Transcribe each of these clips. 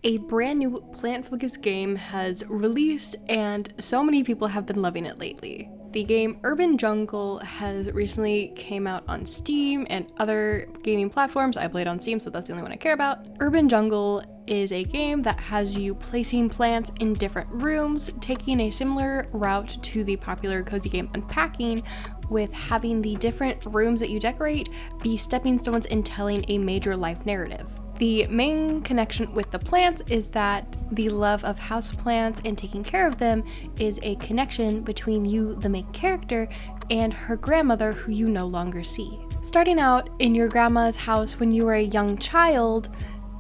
A brand new plant-focused game has released, and so many people have been loving it lately. The game Urban Jungle has recently came out on Steam and other gaming platforms. I played on Steam, so that's the only one I care about. Urban Jungle is a game that has you placing plants in different rooms, taking a similar route to the popular cozy game Unpacking, with having the different rooms that you decorate be stepping stones in telling a major life narrative. The main connection with the plants is that the love of houseplants and taking care of them is a connection between you, the main character, and her grandmother, who you no longer see. Starting out in your grandma's house when you were a young child,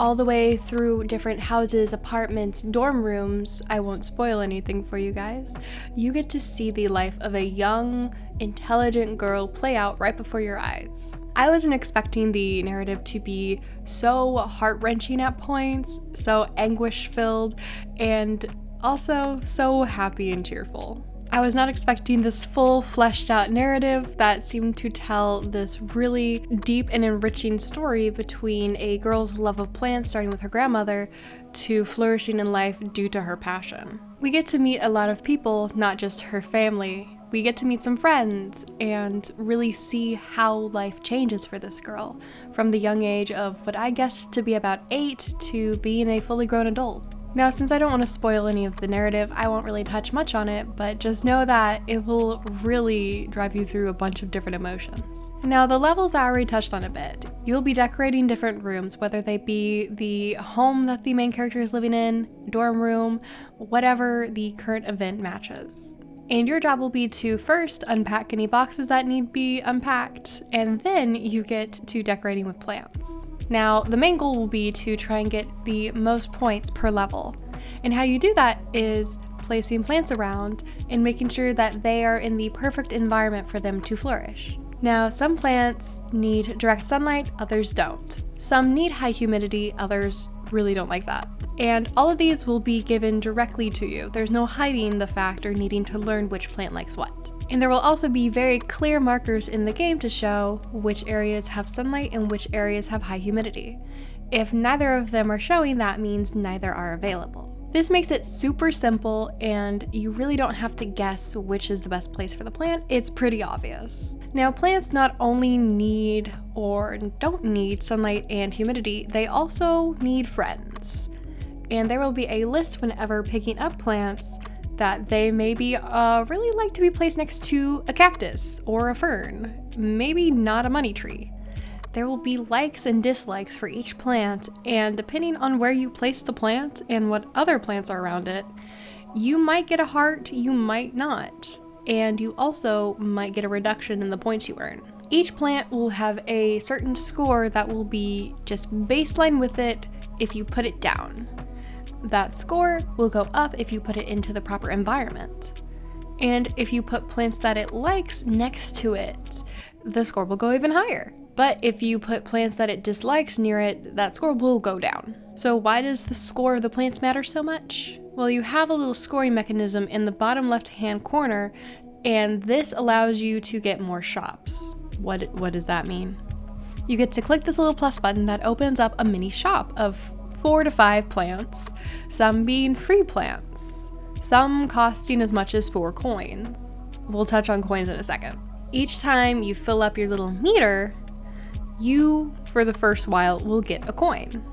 all the way through different houses, apartments, dorm rooms, I won't spoil anything for you guys, you get to see the life of a young, intelligent girl play out right before your eyes. I wasn't expecting the narrative to be so heart-wrenching at points, so anguish-filled, and also so happy and cheerful. I was not expecting this full, fleshed-out narrative that seemed to tell this really deep and enriching story between a girl's love of plants, starting with her grandmother, to flourishing in life due to her passion. We get to meet a lot of people, not just her family. We get to meet some friends and really see how life changes for this girl, from the young age of what I guess to be about 8 to being a fully grown adult. Now, since I don't want to spoil any of the narrative, I won't really touch much on it, but just know that it will really drive you through a bunch of different emotions. Now, the levels I already touched on a bit. You'll be decorating different rooms, whether they be the home that the main character is living in, dorm room, whatever the current event matches. And your job will be to first unpack any boxes that need be unpacked, and then you get to decorating with plants. Now, the main goal will be to try and get the most points per level. And how you do that is placing plants around and making sure that they are in the perfect environment for them to flourish. Now, some plants need direct sunlight, others don't. Some need high humidity, others really don't like that. And all of these will be given directly to you. There's no hiding the fact or needing to learn which plant likes what. And there will also be very clear markers in the game to show which areas have sunlight and which areas have high humidity. If neither of them are showing, that means neither are available. This makes it super simple, and you really don't have to guess which is the best place for the plant. It's pretty obvious. Now, plants not only need or don't need sunlight and humidity, they also need friends. And there will be a list whenever picking up plants that they maybe really like to be placed next to a cactus or a fern, maybe not a money tree. There will be likes and dislikes for each plant, and depending on where you place the plant and what other plants are around it, you might get a heart, you might not, and you also might get a reduction in the points you earn. Each plant will have a certain score that will be just baseline with it if you put it down. That score will go up if you put it into the proper environment. And if you put plants that it likes next to it, the score will go even higher. But if you put plants that it dislikes near it, that score will go down. So why does the score of the plants matter so much? Well, you have a little scoring mechanism in the bottom left-hand corner, and this allows you to get more shops. What does that mean? You get to click this little plus button that opens up a mini shop of 4 to 5 plants, some being free plants, some costing as much as 4 coins. We'll touch on coins in a second. Each time you fill up your little meter, you, for the first while, will get a coin.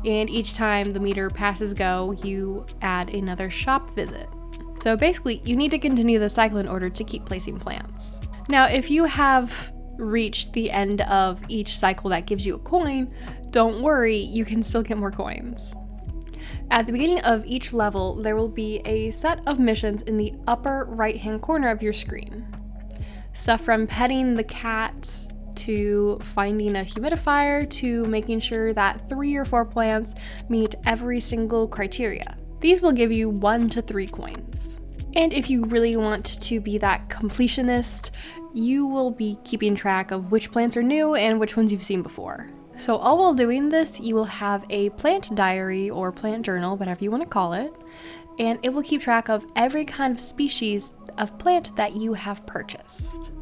And each time the meter passes go, you add another shop visit. So basically, you need to continue the cycle in order to keep placing plants. Now, if you have reached the end of each cycle that gives you a coin, don't worry, you can still get more coins. At the beginning of each level, there will be a set of missions in the upper right-hand corner of your screen. Stuff from petting the cat, to finding a humidifier, to making sure that 3 or 4 plants meet every single criteria. These will give you 1 to 3 coins. And if you really want to be that completionist, you will be keeping track of which plants are new and which ones you've seen before. So all while doing this, you will have a plant diary or plant journal, whatever you want to call it, and it will keep track of every kind of species of plant that you have purchased.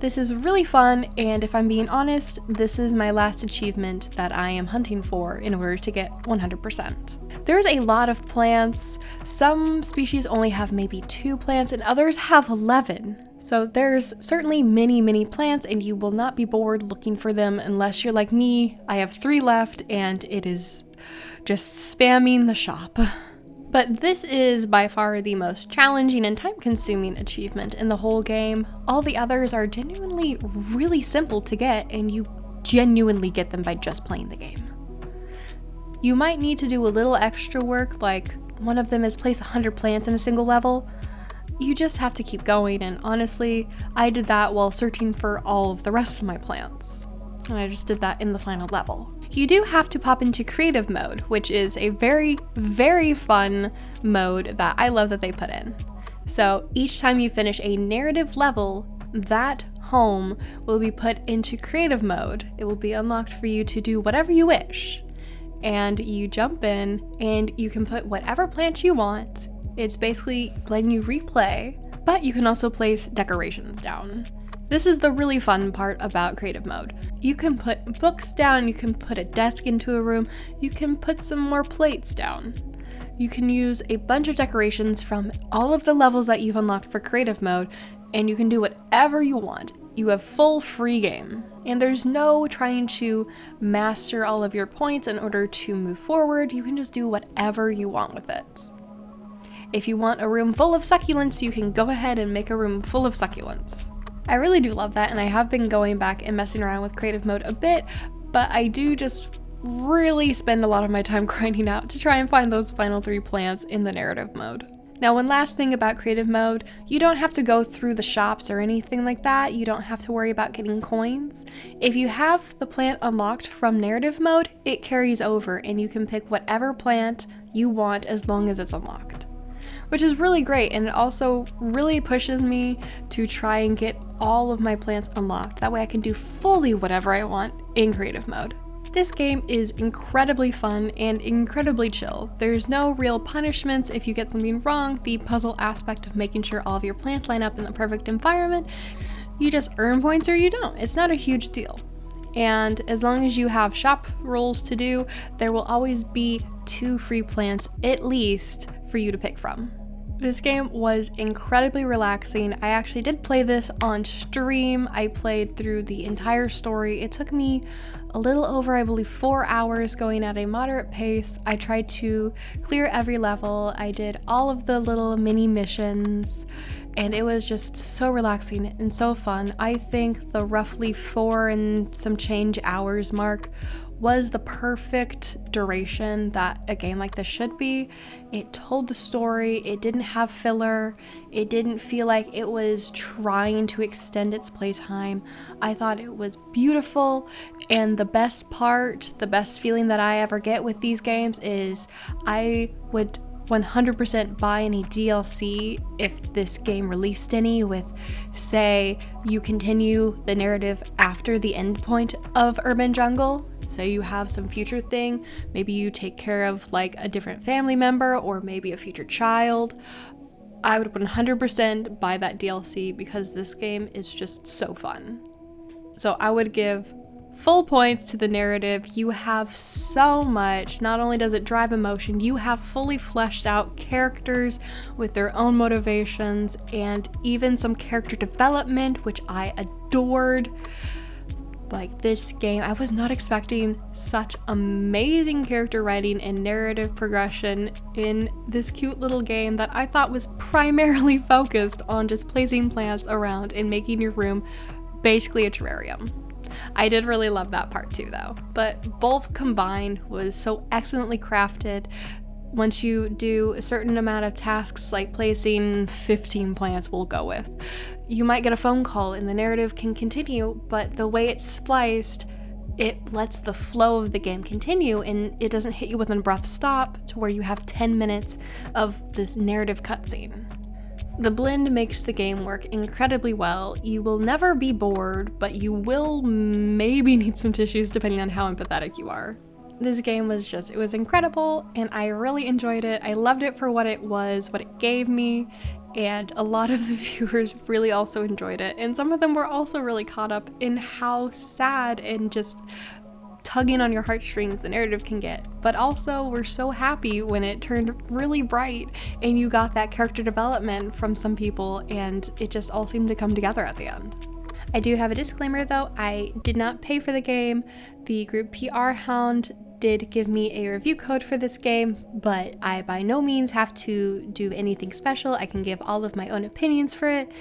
This is really fun, and if I'm being honest, this is my last achievement that I am hunting for in order to get 100%. There's a lot of plants. Some species only have maybe 2 plants and others have 11. So there's certainly many plants, and you will not be bored looking for them unless you're like me. I have 3 left and it is just spamming the shop. But this is by far the most challenging and time-consuming achievement in the whole game. All the others are genuinely really simple to get, and you genuinely get them by just playing the game. You might need to do a little extra work, like one of them is place 100 plants in a single level. You just have to keep going, and honestly, I did that while searching for all of the rest of my plants. And I just did that in the final level. You do have to pop into creative mode, which is a very fun mode that I love that they put in. So each time you finish a narrative level, that home will be put into creative mode. It will be unlocked for you to do whatever you wish. And you jump in and you can put whatever plant you want. It's basically letting you replay, but you can also place decorations down. This is the really fun part about creative mode. You can put books down, you can put a desk into a room, you can put some more plates down. You can use a bunch of decorations from all of the levels that you've unlocked for creative mode, and you can do whatever you want. You have full free game. And there's no trying to master all of your points in order to move forward. You can just do whatever you want with it. If you want a room full of succulents, you can go ahead and make a room full of succulents. I really do love that, and I have been going back and messing around with creative mode a bit, but I do just really spend a lot of my time grinding out to try and find those final 3 plants in the narrative mode. Now, one last thing about creative mode, you don't have to go through the shops or anything like that. You don't have to worry about getting coins. If you have the plant unlocked from narrative mode, it carries over and you can pick whatever plant you want as long as it's unlocked, which is really great, and it also really pushes me to try and get all of my plants unlocked. That way I can do fully whatever I want in creative mode. This game is incredibly fun and incredibly chill. There's no real punishments if you get something wrong. The puzzle aspect of making sure all of your plants line up in the perfect environment, you just earn points or you don't. It's not a huge deal. And as long as you have shop rolls to do, there will always be 2 free plants at least for you to pick from. This game was incredibly relaxing. I actually did play this on stream. I played through the entire story. It took me a little over, I believe, 4 hours going at a moderate pace. I tried to clear every level. I did all of the little mini missions, and it was just so relaxing and so fun. I think the roughly 4 and some change hours mark was the perfect duration that a game like this should be. It told the story, it didn't have filler, it didn't feel like it was trying to extend its playtime. I thought it was beautiful, and the best part, the best feeling that I ever get with these games is I would 100% buy any DLC if this game released any with, say, you continue the narrative after the end point of Urban Jungle. So you have some future thing, maybe you take care of like a different family member or maybe a future child. I would 100% buy that DLC because this game is just so fun. So I would give full points to the narrative. You have so much. Not only does it drive emotion, you have fully fleshed out characters with their own motivations and even some character development, which I adored. Like, this game, I was not expecting such amazing character writing and narrative progression in this cute little game that I thought was primarily focused on just placing plants around and making your room basically a terrarium. I did really love that part too, though, but both combined was so excellently crafted. Once you do a certain amount of tasks, like placing 15 plants we'll go with, you might get a phone call and the narrative can continue, but the way it's spliced, it lets the flow of the game continue and it doesn't hit you with an abrupt stop to where you have 10 minutes of this narrative cutscene. The blend makes the game work incredibly well. You will never be bored, but you will maybe need some tissues depending on how empathetic you are. this game was it was incredible, and I really enjoyed it. I loved it for what it was, what it gave me, and a lot of the viewers really also enjoyed it. And some of them were also really caught up in how sad and just tugging on your heartstrings the narrative can get, but also we're so happy when it turned really bright and you got that character development from some people, and it just all seemed to come together at the end. I do have a disclaimer though, I did not pay for the game. The group PR Hound did give me a review code for this game, but I by no means have to do anything special. I can give all of my own opinions for it,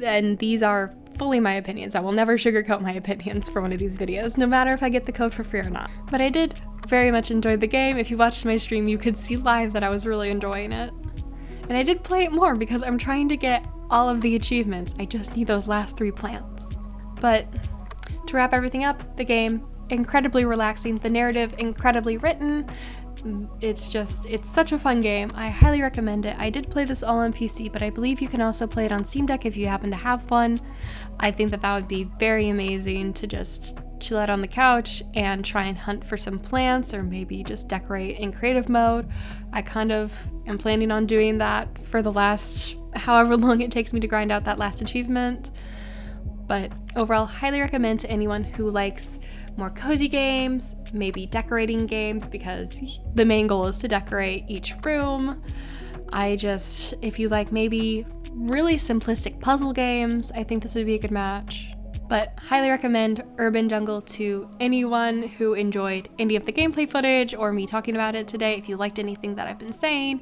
and these are fully my opinions. I will never sugarcoat my opinions for one of these videos, no matter if I get the code for free or not. But I did very much enjoy the game. If you watched my stream, you could see live that I was really enjoying it. And I did play it more because I'm trying to get all of the achievements. I just need those last 3 plants. But to wrap everything up, the game, incredibly relaxing, the narrative, incredibly written. It's such a fun game. I highly recommend it. I did play this all on PC, but I believe you can also play it on Steam Deck if you happen to have one. I think that would be very amazing to just chill out on the couch and try and hunt for some plants, or maybe just decorate in creative mode. I kind of am planning on doing that for the last however long it takes me to grind out that last achievement. But overall, highly recommend to anyone who likes more cozy games, maybe decorating games, because the main goal is to decorate each room. If you like maybe really simplistic puzzle games, I think this would be a good match. But highly recommend Urban Jungle to anyone who enjoyed any of the gameplay footage or me talking about it today. If you liked anything that I've been saying,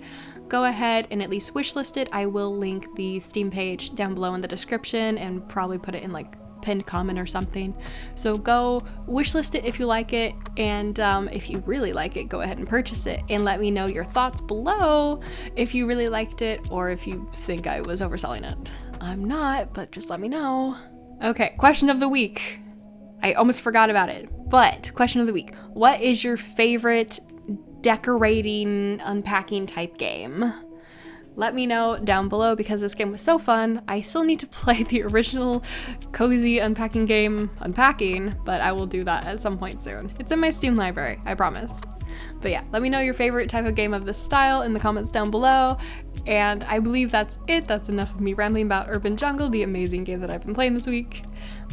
go ahead and at least wishlist it. I will link the Steam page down below in the description and probably put it in like pinned comment or something. So go wishlist it if you like it, and if you really like it, go ahead and purchase it and let me know your thoughts below if you really liked it or if you think I was overselling it. I'm not, but just let me know. Okay, question of the week. I almost forgot about it, but question of the week. What is your favorite decorating, unpacking type game? Let me know down below, because this game was so fun. I still need to play the original cozy unpacking game, Unpacking, but I will do that at some point soon. It's in my Steam library, I promise. But yeah, let me know your favorite type of game of this style in the comments down below. And I believe that's it. That's enough of me rambling about Urban Jungle, the amazing game that I've been playing this week.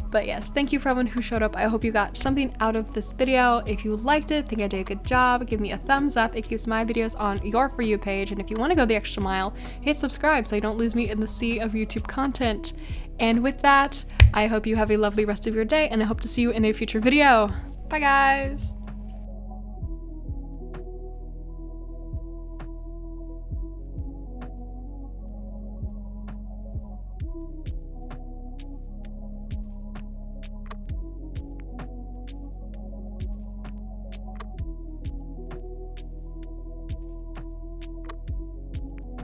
But yes, thank you for everyone who showed up. I hope you got something out of this video. If you liked it, think I did a good job, give me a thumbs up. It keeps my videos on your For You page. And if you want to go the extra mile, hit subscribe so you don't lose me in the sea of YouTube content. And with that, I hope you have a lovely rest of your day, and I hope to see you in a future video. Bye guys!